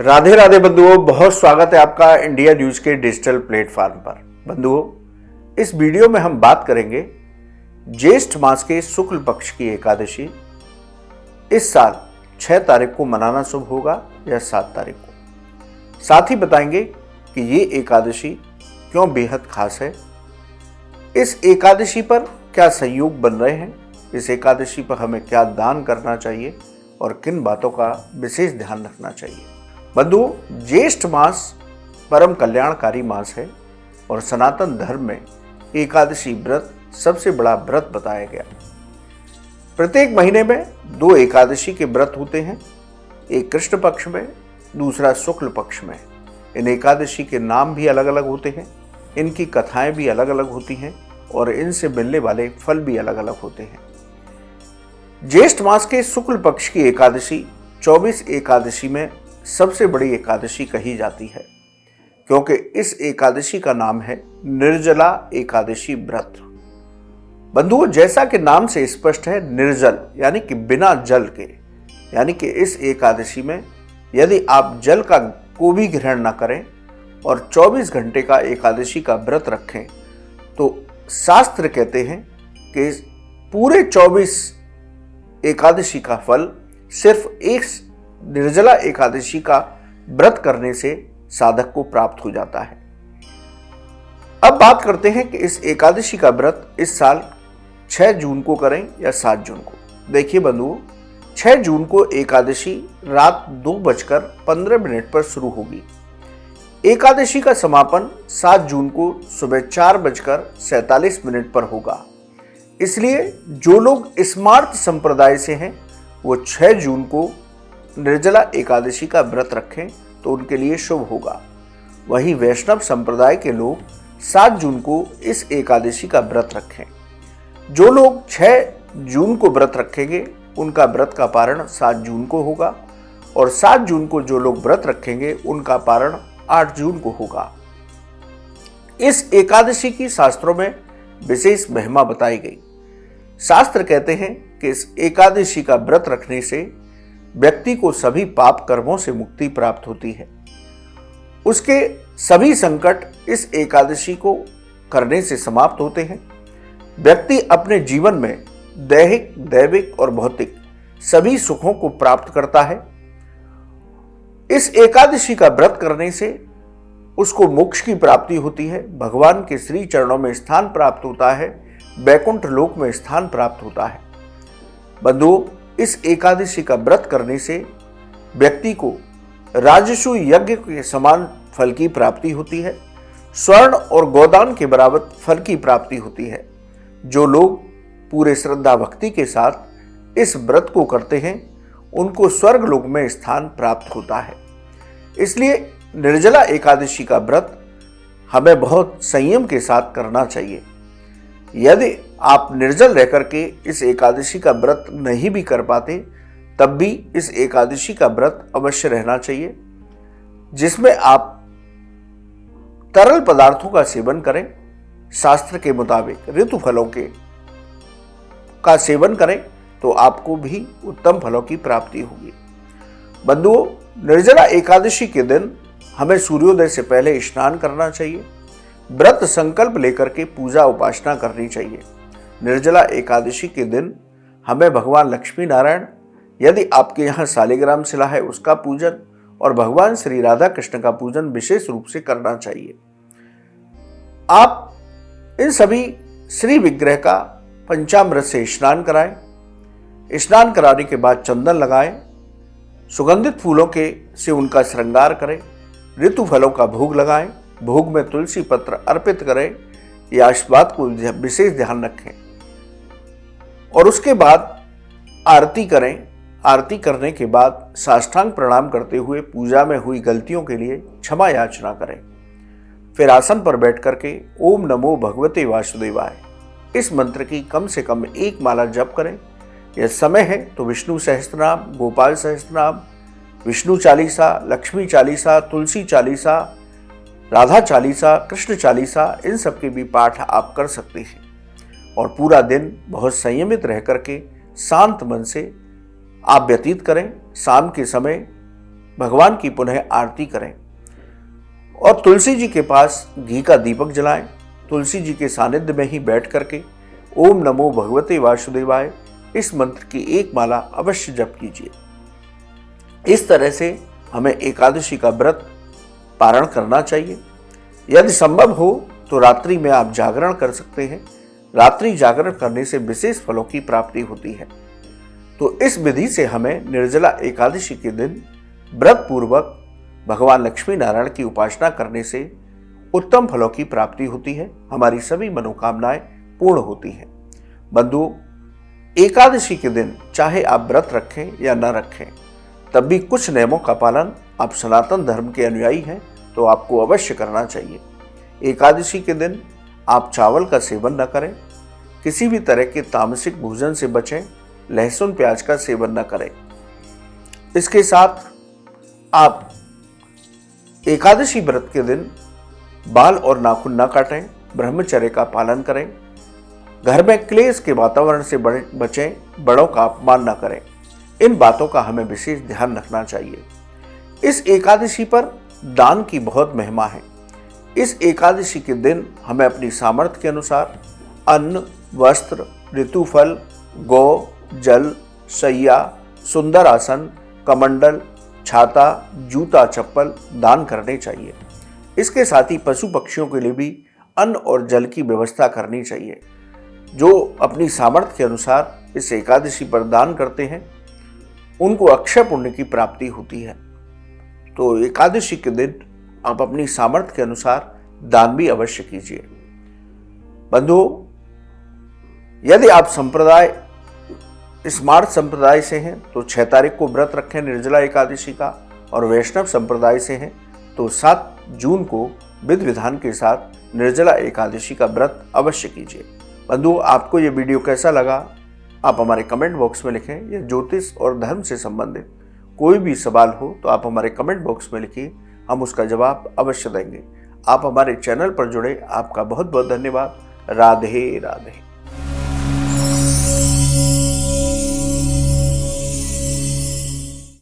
राधे राधे बंधुओं, बहुत स्वागत है आपका इंडिया न्यूज के डिजिटल प्लेटफॉर्म पर। बंधुओं, इस वीडियो में हम बात करेंगे ज्येष्ठ मास के शुक्ल पक्ष की एकादशी इस साल 6 तारीख को मनाना शुभ होगा या 7 तारीख को। साथ ही बताएंगे कि ये एकादशी क्यों बेहद खास है, इस एकादशी पर क्या संयोग बन रहे हैं, इस एकादशी पर हमें क्या दान करना चाहिए और किन बातों का विशेष ध्यान रखना चाहिए। बंधुओं, ज्येष्ठ मास परम कल्याणकारी मास है और सनातन धर्म में एकादशी व्रत सबसे बड़ा व्रत बताया गया। प्रत्येक महीने में 2 एकादशी के व्रत होते हैं, एक कृष्ण पक्ष में, दूसरा शुक्ल पक्ष में। इन एकादशी के नाम भी अलग अलग होते हैं, इनकी कथाएं भी अलग अलग होती हैं और इनसे मिलने वाले फल भी अलग अलग होते हैं। ज्येष्ठ मास के शुक्ल पक्ष की एकादशी 24 एकादशी में सबसे बड़ी एकादशी कही जाती है, क्योंकि इस एकादशी का नाम है निर्जला एकादशी व्रत। बंधुओं, जैसा कि नाम से स्पष्ट है, निर्जल यानी कि बिना जल के, यानी कि इस एकादशी में यदि आप जल का को भी ग्रहण न करें और 24 घंटे का एकादशी का व्रत रखें तो शास्त्र कहते हैं कि पूरे 24 एकादशी का फल सिर्फ एक निर्जला एकादशी का व्रत करने से साधक को प्राप्त हो जाता है। अब बात करते हैं कि इस एकादशी का व्रत इस साल 6 जून को करें या 7 जून को। देखिए बंधुओं, 6 जून को एकादशी रात 2:15 पर शुरू होगी। एकादशी का समापन 7 जून को सुबह 4:47 पर होगा। इसलिए जो लोग स्मार्त संप्रदाय से हैं वो 6 जून को निर्जला एकादशी का व्रत रखें तो उनके लिए शुभ होगा। वहीं वैष्णव संप्रदाय के लोग 7 जून को इस एकादशी का व्रत रखें। जो लोग 6 जून को व्रत रखेंगे उनका व्रत का पारण 7 जून को होगा और 7 जून को जो लोग व्रत रखेंगे उनका पारण 8 जून को होगा। इस एकादशी की शास्त्रों में विशेष महिमा बताई गई। शास्त्र कहते हैं कि इस एकादशी का व्रत रखने से व्यक्ति को सभी पाप कर्मों से मुक्ति प्राप्त होती है। उसके सभी संकट इस एकादशी को करने से समाप्त होते हैं। व्यक्ति अपने जीवन में दैहिक, दैविक और भौतिक सभी सुखों को प्राप्त करता है। इस एकादशी का व्रत करने से उसको मोक्ष की प्राप्ति होती है, भगवान के श्री चरणों में स्थान प्राप्त होता है, वैकुंठ लोक में स्थान प्राप्त होता है। बंधुओं, इस एकादशी का व्रत करने से व्यक्ति को राजसु यज्ञ के समान फल की प्राप्ति होती है, स्वर्ण और गोदान के बराबर फल की प्राप्ति होती है। जो लोग पूरे श्रद्धा भक्ति के साथ इस व्रत को करते हैं उनको स्वर्ग लोक में स्थान प्राप्त होता है। इसलिए निर्जला एकादशी का व्रत हमें बहुत संयम के साथ करना चाहिए। यदि आप निर्जल रह करके इस एकादशी का व्रत नहीं भी कर पाते तब भी इस एकादशी का व्रत अवश्य रहना चाहिए, जिसमें आप तरल पदार्थों का सेवन करें, शास्त्र के मुताबिक ऋतु फलों का सेवन करें तो आपको भी उत्तम फलों की प्राप्ति होगी। बंधुओं, निर्जला एकादशी के दिन हमें सूर्योदय से पहले स्नान करना चाहिए, व्रत संकल्प लेकर के पूजा उपासना करनी चाहिए। निर्जला एकादशी के दिन हमें भगवान लक्ष्मी नारायण, यदि आपके यहाँ शालिग्राम शिला है, उसका पूजन और भगवान श्री राधा कृष्ण का पूजन विशेष रूप से करना चाहिए। आप इन सभी श्री विग्रह का पंचामृत से स्नान कराएं। स्नान कराने के बाद चंदन लगाएं, सुगंधित फूलों से उनका श्रृंगार करें, ऋतु फलों का भोग लगाएं, भोग में तुलसी पत्र अर्पित करें। यह इस बात को विशेष ध्यान रखें और उसके बाद आरती करें। आरती करने के बाद साष्टांग प्रणाम करते हुए पूजा में हुई गलतियों के लिए क्षमा याचना करें। फिर आसन पर बैठ करके ओम नमो भगवते वासुदेवाय इस मंत्र की कम से कम 1 माला जप करें। यह समय है तो विष्णु सहस्त्रनाम, गोपाल सहस्त्रनाम, विष्णु चालीसा, लक्ष्मी चालीसा, तुलसी चालीसा, राधा चालीसा, कृष्ण चालीसा, इन सब के भी पाठ आप कर सकते हैं और पूरा दिन बहुत संयमित रह करके शांत मन से आप व्यतीत करें। शाम के समय भगवान की पुनः आरती करें और तुलसी जी के पास घी का दीपक जलाएं। तुलसी जी के सानिध्य में ही बैठ करके ओम नमो भगवते वासुदेवाय इस मंत्र की एक माला अवश्य जप कीजिए। इस तरह से हमें एकादशी का व्रत पारण करना चाहिए। यदि संभव हो तो रात्रि में आप जागरण कर सकते हैं। रात्रि जागरण करने से विशेष फलों की प्राप्ति होती है। तो इस विधि से हमें निर्जला एकादशी के दिन व्रत पूर्वक भगवान लक्ष्मी नारायण की उपासना करने से उत्तम फलों की प्राप्ति होती है। हमारी सभी मनोकामनाएं पूर्ण होती हैं। बंधुओं, एकादशी के दिन चाहे आप व्रत रखें या न रखें, तब भी कुछ नियमों का पालन, आप सनातन धर्म के अनुयायी हैं तो आपको अवश्य करना चाहिए। एकादशी के दिन आप चावल का सेवन न करें, किसी भी तरह के तामसिक भोजन से बचें, लहसुन प्याज का सेवन न करें। इसके साथ आप एकादशी व्रत के दिन बाल और नाखून न काटें, ब्रह्मचर्य का पालन करें, घर में क्लेश के वातावरण से बचें, बड़ों का अपमान न करें। इन बातों का हमें विशेष ध्यान रखना चाहिए। इस एकादशी पर दान की बहुत महिमा है। इस एकादशी के दिन हमें अपनी सामर्थ्य के अनुसार अन्न, वस्त्र, ऋतुफल, गौ, जल, शैया, सुंदर आसन, कमंडल, छाता, जूता, चप्पल दान करने चाहिए। इसके साथ ही पशु पक्षियों के लिए भी अन्न और जल की व्यवस्था करनी चाहिए। जो अपनी सामर्थ्य के अनुसार इस एकादशी पर दान करते हैं उनको अक्षय पुण्य की प्राप्ति होती है। तो एकादशी के दिन आप अपनी सामर्थ्य के अनुसार दान भी अवश्य कीजिए। बंधुओं, यदि आप स्मार्त संप्रदाय से हैं तो 6 तारीख को व्रत रखें निर्जला एकादशी का, और वैष्णव संप्रदाय से हैं तो 7 जून को विधि विधान के साथ निर्जला एकादशी का व्रत अवश्य कीजिए। बंधुओं, आपको ये वीडियो कैसा लगा आप हमारे कमेंट बॉक्स में लिखें। यह ज्योतिष और धर्म से संबंधित कोई भी सवाल हो तो आप हमारे कमेंट बॉक्स में लिखिए, हम उसका जवाब अवश्य देंगे। आप हमारे चैनल पर जुड़े, आपका बहुत बहुत धन्यवाद। राधे राधे।